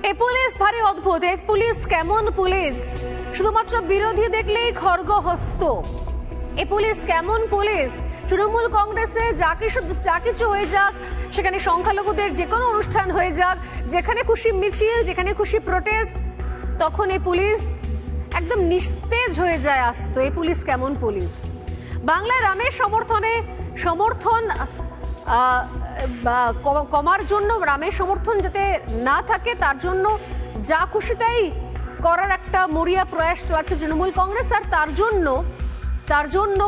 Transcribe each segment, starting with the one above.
এই পুলিশ ভারী অদ্ভুত। এই পুলিশ কেমন পুলিশ? শুধুমাত্র বিরোধী দেখলেই খড়গহস্ত। এই পুলিশ কেমন পুলিশ? তৃণমূল কংগ্রেসে যা কিছু হয়ে যাক, সেখানে সংখ্যালঘুদের যে কোনো অনুষ্ঠান হয়ে যাক, যেখানে খুশি মিছিল, যেখানে খুশি প্রোটেস্ট, তখন এই পুলিশ একদম নিস্তেজ হয়ে যায় আসতো। এই পুলিশ কেমন পুলিশ? বাংলায় রামের সমর্থন কমার জন্য, রামের সমর্থন যাতে না থাকে তার জন্য যা খুশি তাই করার একটা মরিয়া প্রয়াস চালাচ্ছে তৃণমূল কংগ্রেস। আর তার জন্য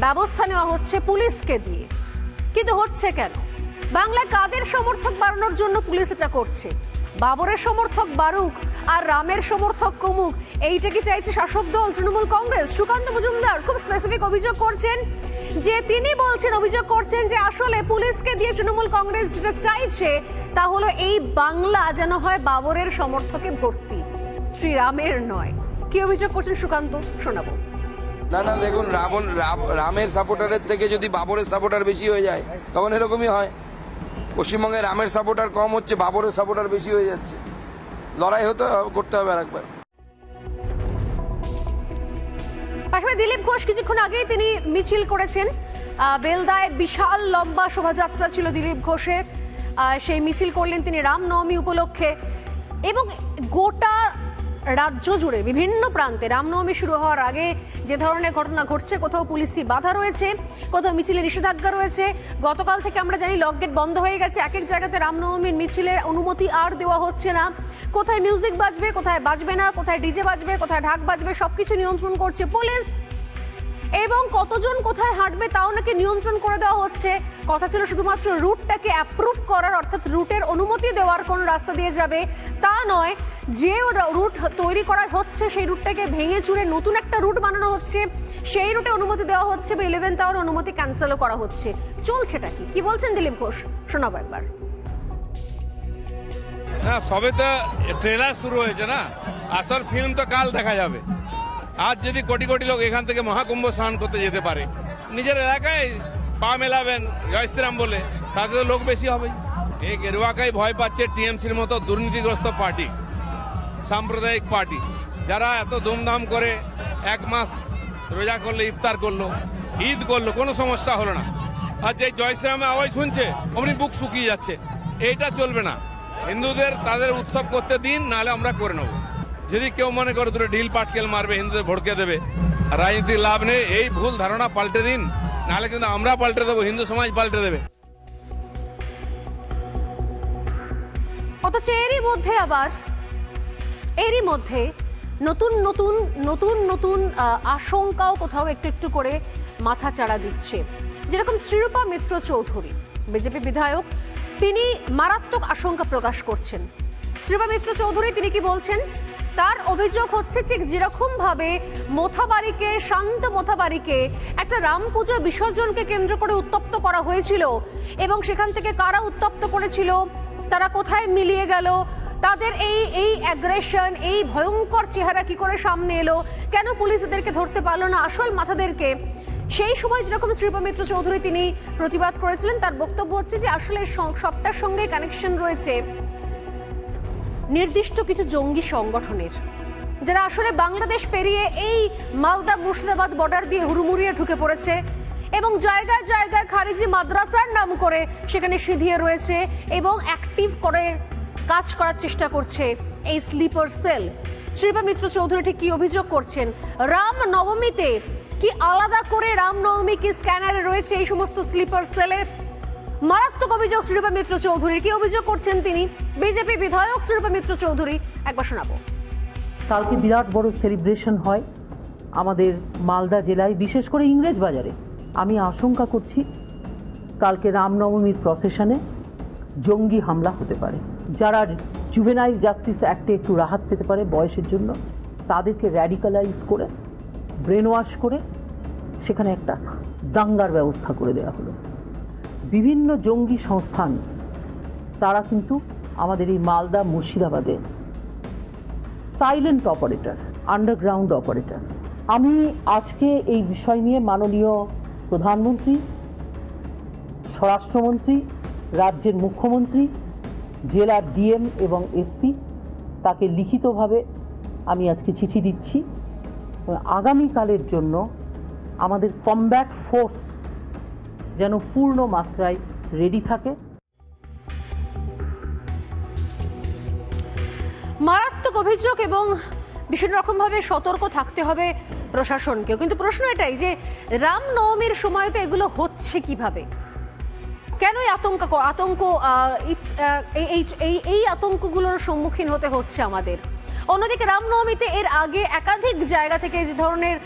ব্যবস্থা নেওয়া হচ্ছে পুলিশকে দিয়ে। কিন্তু হচ্ছে কেন? বাংলায় কাদের সমর্থক বাড়ানোর জন্য পুলিশ এটা করছে? বাবরের সমর্থক বাড়ুক আর রামের সমর্থক কমুক, এইটা কি চাইছে শাসক দল তৃণমূল কংগ্রেস? সুকান্ত মজুমদার খুব স্পেসিফিক অভিযোগ করছেন যে আসলে পুলিশকে দিয়ে তৃণমূল কংগ্রেস যেটা চাইছে তা হলো এই বাংলা যেন হয় বাবরের সমর্থকে ভর্তি, শ্রীরামের নয়। কি অভিযোগ করছেন সুকান্ত, শোনাবো। না দেখুন, রামের সাপোর্টারের থেকে যদি বাবরের সাপোর্টার বেশি হয়ে যায় তখন এরকমই হয়। পশ্চিমবঙ্গে রামের সাপোর্টার কম হচ্ছে, বাবরের সাপোর্টার বেশি হয়ে যাচ্ছে। লড়াই করতে হবে আরেকবার। পাশাপাশি দিলীপ ঘোষ কিছুক্ষণ আগেই তিনি মিছিল করেছেন বেলদায়। বিশাল লম্বা শোভাযাত্রা ছিল দিলীপ ঘোষের। সেই মিছিল করলেন তিনি রামনবমী উপলক্ষে, এবং গোটা রাজ্য জুড়ে বিভিন্ন প্রান্তে রামনবমী শুরু হওয়ার আগে যে ধরনের ঘটনা ঘটছে, কোথাও পুলিশি বাধা রয়েছে, কোথাও মিছিলে নিষেধাজ্ঞা রয়েছে। গতকাল থেকে আমরা জানি লকগেট বন্ধ হয়ে গেছে। এক এক জায়গাতে রামনবমীর মিছিলের অনুমতি আর দেওয়া হচ্ছে না। কোথায় মিউজিক বাজবে, কোথায় বাজবে না, কোথায় ডিজে বাজবে, কোথায় ঢাক বাজবে, সবকিছু নিয়ন্ত্রণ করছে পুলিশ। এবং কতজন কোথায় হাঁটবে তাও নাকি নিয়ন্ত্রণ করে দেওয়া হচ্ছে। কথা ছিল শুধুমাত্র রুটটাকে অ্যাপ্রুভ করার, অর্থাৎ রুটের অনুমতি দেওয়ার, কোন রাস্তা দিয়ে যাবে তা নয়। যে রুট তৈরি করা হচ্ছে সেই রুটটাকে ভেঙে চুরে নতুন একটা রুট বানানো হচ্ছে, সেই রুটে অনুমতি দেওয়া হচ্ছে বা 11th আওয়ার অনুমতি ক্যান্সেলও করা হচ্ছে। চলছেটা কি বলছেন দিলীপ ঘোষ, শোনাবো একবার। না, সবে তো ট্রেলার শুরু হয়েছে না, আসল ফিল্ম তো কাল দেখা যাবে। আজ যদি কোটি কোটি লোক এখান থেকে মহাকুম্ভ স্নান করতে যেতে পারে, নিজের এলাকায় পা মেলাবেন জয় শ্রীরাম বলে, তাতে তো লোক বেশি হবে। এই গেরুয়াকাই ভয় পাচ্ছে টিএমসির মতো দুর্নীতিগ্রস্ত পার্টি, সাম্প্রদায়িক পার্টি, যারা এত ধুমধাম করে এক মাস রোজা করলো, ইফতার করলো, ঈদ করলো, কোনো সমস্যা হলো না। আর যে জয় শ্রীরামের আওয়াজ শুনছে অমনি বুক শুকিয়ে যাচ্ছে। এইটা চলবে না। হিন্দুদের তাদের উৎসব করতে দিন, নাহলে আমরা করে নেব। যদি কেউ মনে করে দুটো ঢিল পাটকেল মারবে, হিন্দুদের ভড়কে দেবে, রাজনীতির লাভ নেই, এই ভুল ধারণা পাল্টে দিন, নাহলে কিন্তু আমরা পাল্টে দেবো, হিন্দু সমাজ পাল্টে দেবে। অথচ এরই মধ্যে নতুন আশঙ্কাও কোথাও একটু করে মাথা চাড়া দিচ্ছে। যেরকম শ্রীরূপা মিত্র চৌধুরী, বিজেপি বিধায়ক, তিনি মারাত্মক আশঙ্কা প্রকাশ করছেন। শ্রীরূপা মিত্র চৌধুরী তিনি কি বলছেন? তার অভিযোগ হচ্ছে ঠিক যেরকম ভাবে শান্ত মোথাবাড়িকে একটা রাম পুজোর বিসর্জনকে কেন্দ্র করে উত্তপ্ত করা হয়েছিল, এবং সেখান থেকে কারা উত্তপ্ত করেছিল, তারা কোথায় মিলিয়ে গেল, তাদের এই অ্যাগ্রেশন, এই ভয়ঙ্কর চেহারা কি করে সামনে এলো, কেন পুলিশ এদেরকে ধরতে পারলো না, আসল মাথাদেরকে। সেই সময় যেরকম শ্রীরূপা মিত্র চৌধুরী তিনি প্রতিবাদ করেছিলেন, তার বক্তব্য হচ্ছে যে আসলে সবটার সঙ্গে কানেকশন রয়েছে নির্দিষ্ট কিছু জঙ্গি সংগঠনের, যারা আসলে বাংলাদেশ পেরিয়ে এই মালদা মুর্শিদাবাদ বর্ডার দিয়ে হুড়মুড়িয়ে ঢুকে পড়েছে, এবং জায়গায় জায়গায় খারিজি মাদ্রাসার নাম করে সেখানে সিঁধিয়ে রয়েছে এবং অ্যাক্টিভ করে কাজ করার চেষ্টা করছে এই স্লিপার সেল। শ্রীরূপা মিত্র চৌধুরী ঠিক কি অভিযোগ করছেন? রাম নবমীতে কি আলাদা করে রামনবমী কি স্ক্যানারে রয়েছে এই সমস্ত স্লিপার সেলের? মারাত্মক অভিযোগ শ্রীরূপা মিত্র চৌধুরীর। কি অভিযোগ করছেন তিনি, বিজেপি বিধায়ক শ্রীরূপা মিত্র চৌধুরী, একবার শোনাবো। কালকে বিরাট বড় সেলিব্রেশন হয় আমাদের মালদা জেলায়, বিশেষ করে ইংরেজ বাজারে। আমি আশঙ্কা করছি কালকে রামনবমীর প্রসেশনে জঙ্গি হামলা হতে পারে। যারা জুভেনাইল জাস্টিস অ্যাক্টে একটু রাহাত পেতে পারে বয়সের জন্য, তাদেরকে র্যাডিক্যালাইজ করে ব্রেন ওয়াশ করে সেখানে একটা দাঙ্গার ব্যবস্থা করে দেওয়া হলো। বিভিন্ন জঙ্গি সংস্থান তারা কিন্তু আমাদের এই মালদা মুর্শিদাবাদে সাইলেন্ট অপারেটর, আন্ডারগ্রাউন্ড অপারেটর। আমি আজকে এই বিষয় নিয়ে মাননীয় প্রধানমন্ত্রী, স্বরাষ্ট্রমন্ত্রী, রাজ্যের মুখ্যমন্ত্রী জেলার ডিএম এবং এসপি, তাকে লিখিতভাবে আমি আজকে চিঠি দিচ্ছি। আগামীকালের জন্য আমাদের কমব্যাট ফোর্স যেন পূর্ণ মাত্রায় রেডি থাকে। মারাত্মক অভিযোগ এবং ভীষণ রকমভাবে সতর্ক থাকতে হবে প্রশাসনকেও। কিন্তু প্রশ্ন এটাই যে রামনবমীর সময় তো এগুলো হচ্ছে কিভাবে, কেন এই এই আতঙ্কগুলোর সম্মুখীন হতে হচ্ছে আমাদের? অন্যদিকে রামনবমীতে এর আগে একাধিক জায়গা থেকে যে ধরনের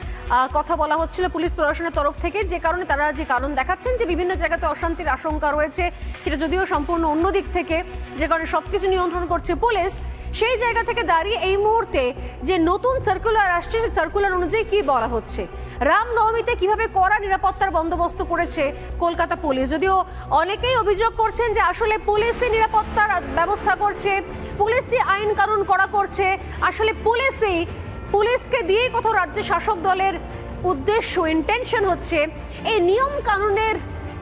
কথা বলা হচ্ছিল পুলিশ প্রশাসনের তরফ থেকে, যে কারণে তারা যে কারণ দেখাচ্ছেন যে বিভিন্ন জায়গাতে অশান্তির আশঙ্কা রয়েছে, সেটা যদিও সম্পূর্ণ অন্য দিক থেকে, যে কারণে সবকিছু নিয়ন্ত্রণ করছে পুলিশ, সেই জায়গা থেকে দাঁড়িয়ে এই মুহূর্তে যে নতুন সার্কুলার আসছে, সেই সার্কুলার অনুযায়ী কি বলা হচ্ছে, রামনবমীতে কিভাবে কড়া নিরাপত্তার বন্দোবস্ত করেছে কলকাতা পুলিশ। যদিও অনেকেই অভিযোগ করছেন যে আসলে পুলিশই নিরাপত্তার ব্যবস্থা করছে, পুলিশই আইন কানুন কড়া করছে, আসলে পুলিশকে দিয়েই কোথাও রাজ্যের শাসক দলের উদ্দেশ্য, ইন্টেনশন হচ্ছে এই নিয়ম কানুনের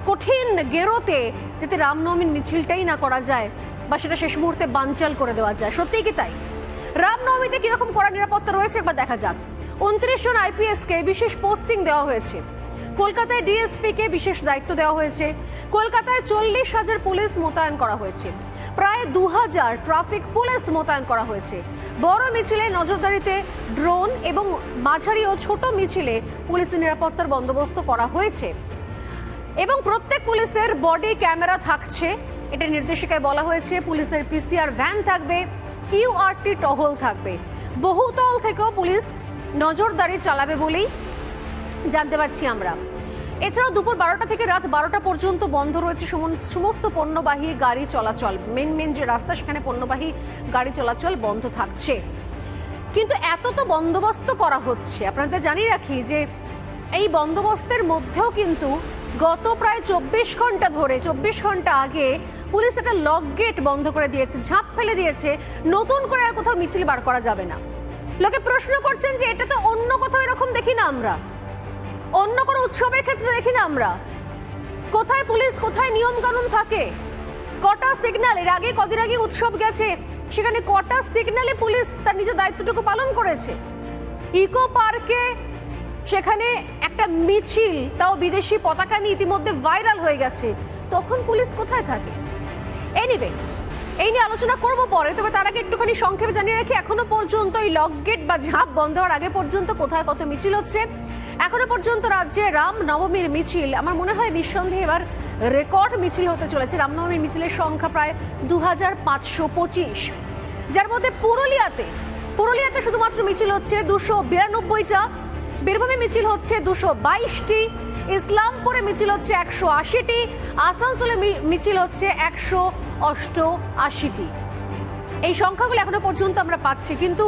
কঠিন গেরোতে যাতে রামনবমীর মিছিলটাই না করা যায় বা সেটা শেষ মুহূর্তে বানচাল করে দেওয়া যায়। সত্যিই কি তাই? রামনবমীতে কিরকম কড়া নিরাপত্তা রয়েছে একবার দেখা যাক। 29 জন আইপিএস কে বিশেষ পোস্টিং দেওয়া হয়েছে, কলকাতায় ডিএসপি কে বিশেষ দায়িত্ব দেওয়া হয়েছে, কলকাতায় 40,000 পুলিশ মোতায়েন করা হয়েছে, প্রায় 2000 ট্রাফিক পুলিশ মোতায়েন করা হয়েছে। বড় মিছিলে নজরদারিতে ড্রোন এবং মাঝারি ও ছোট মিছিলে পুলিশের নিরাপত্তার বন্দোবস্ত করা হয়েছে এবং প্রত্যেক পুলিশের বডি ক্যামেরা থাকছে, এটা নির্দেশিকায় বলা হয়েছে। পুলিশের পিসিআর ভ্যান থাকবে, কিউআরটি টহল থাকবে, বহুতল থেকেও পুলিশ নজরদারি চালাবে বলেই জানতে পারছি আমরা। এছাড়াও দুপুর 12টা থেকে রাত 12টা পর্যন্ত বন্ধ রয়েছে সমস্ত পণ্যবাহী গাড়ি চলাচল। মেন যে রাস্তা, সেখানে পণ্যবাহী গাড়ি চলাচল বন্ধ থাকছে। কিন্তু এত তো বন্দোবস্ত করা হচ্ছে, আপনাদের জানিয়ে রাখি যে এই বন্দোবস্তের মধ্যেও কিন্তু গত প্রায় 24 ঘন্টা আগে পুলিশ একটা লক গেট বন্ধ করে দিয়েছে, ঝাঁপ ফেলে দিয়েছে, নতুন করে আর কোথাও মিছিল বার করা যাবে না। লোকে প্রশ্ন করছেন যে এটা তো অন্য কোথাও এরকম দেখি না আমরা, অন্য কোনো উৎসবের ক্ষেত্রে দেখি না আমরা। কোথায় পুলিশ, কোথায় নিয়ম কানুন থাকে, কটা সিগন্যাল, এর আগে কদিন আগে উৎসব গেছে, সেখানে কটা সিগন্যালে পুলিশ তার নিজের দায়িত্বটুকু পালন করেছে। ইকো পার্কে সেখানে একটা মিছিল, তাও বিদেশি পতাকা নিয়ে ইতিমধ্যে ভাইরাল হয়ে গেছে, তখন পুলিশ কোথায় থাকে? এনিওয়ে, এই নিয়ে আলোচনা করব পরে, তবে তার আগে একটুখানি সংক্ষেপে জানিয়ে রাখি এখনো পর্যন্ত এই লক গেট বা ঝাঁপ বন্ধ হওয়ার আগে পর্যন্ত কোথায় কত মিছিল হচ্ছে। এখনো পর্যন্ত রাজ্যে রামনবমীর মিছিল আমার মনে হয় নিঃসন্দেহে এবার রেকর্ড মিছিল হতে চলেছে। রামনবমীর মিছিলের সংখ্যা প্রায় 2525, যার মধ্যে পুরুলিয়াতে শুধুমাত্র মিছিল হচ্ছে 292টা, বীরভূমে মিছিল হচ্ছে 222টি, ইসলামপুরে মিছিল হচ্ছে 180টি, আসানসোলে মিছিল হচ্ছে 188টি। এই সংখ্যাগুলো এখনো পর্যন্ত আমরা পাচ্ছি, কিন্তু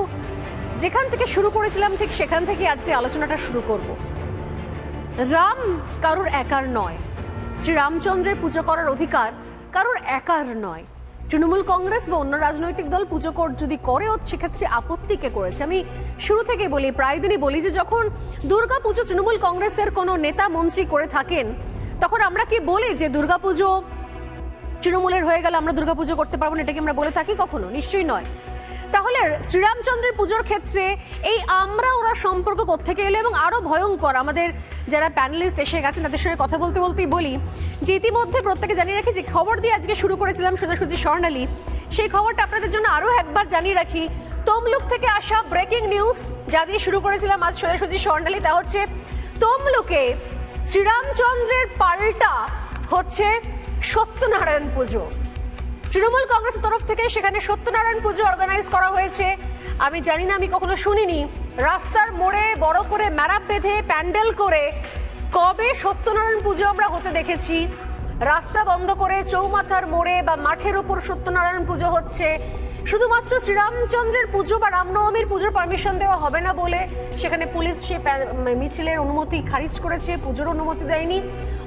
যেখান থেকে শুরু করেছিলাম ঠিক সেখান থেকে আজকে আলোচনাটা শুরু করব। রাম কারুর একার নয়, শ্রীরামচন্দ্রের পুজো করার অধিকার কারুর একার নয়। তৃণমূল কংগ্রেস বা অন্য রাজনৈতিক দল পুজো যদি করেও সেক্ষেত্রে আপত্তি কে করেছে? আমি শুরু থেকে বলি, প্রায় দিনই বলি যে যখন দুর্গাপুজো তৃণমূল কংগ্রেসের কোনো নেতা মন্ত্রী করে থাকেন, তখন আমরা কি বলি যে দুর্গাপুজো তৃণমূলের হয়ে গেল, আমরা দুর্গাপুজো করতে পারবো না? এটা কি আমরা বলে থাকি কখনো? নিশ্চয়ই নয়। তাহলে শ্রীরামচন্দ্রের পুজোর ক্ষেত্রে এই আমরা ওরা সম্পর্ক কোত্থেকে এলো? এবং আরো ভয়ঙ্কর, আমাদের যারা প্যানেলিস্ট এসে গেছেন তাদের সঙ্গে কথা বলতেই বলি যে ইতিমধ্যে প্রত্যেকে জানিয়ে রাখি যে খবর দিয়ে আজকে শুরু করেছিলাম সোজাসুজি স্বর্ণালী, সেই খবরটা আপনাদের জন্য আরো একবার জানিয়ে রাখি। তমলুক থেকে আসা ব্রেকিং নিউজ যা দিয়ে শুরু করেছিলাম আজ সোজাসুজি স্বর্ণালী, তা হচ্ছে তমলুকে শ্রীরামচন্দ্রের পাল্টা হচ্ছে সত্যনারায়ণ পুজো। তৃণমূল কংগ্রেসের তরফ থেকে সেখানে সত্যনারায়ণ পুজো অর্গানাইজ করা হয়েছে। আমি জানি না, আমি কখনো শুনিনি রাস্তার মোড়ে বড় করে ম্যারাপ বেঁধে প্যান্ডেল করে কবে সত্যনারায়ণ পুজো আমরা হতে দেখেছি। রাস্তা বন্ধ করে চৌমাথার মোড়ে বা মাঠের উপর সত্যনারায়ণ পুজো হচ্ছে। শুধুমাত্র শ্রীরামচন্দ্রের পুজো বা রামনবমীর পুজোর পারমিশন দেওয়া হবে না বলে সেখানে পুলিশ সে মিছিলের অনুমতি খারিজ করেছে, পুজোর অনুমতি দেয়নি।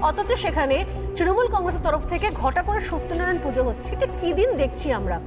অথচ সেখানে তৃণমূল কংগ্রেসের তরফ থেকে ঘটা করে সত্যনারায়ণ পুজো হচ্ছে। এটা কি দিন দেখছি আমরা?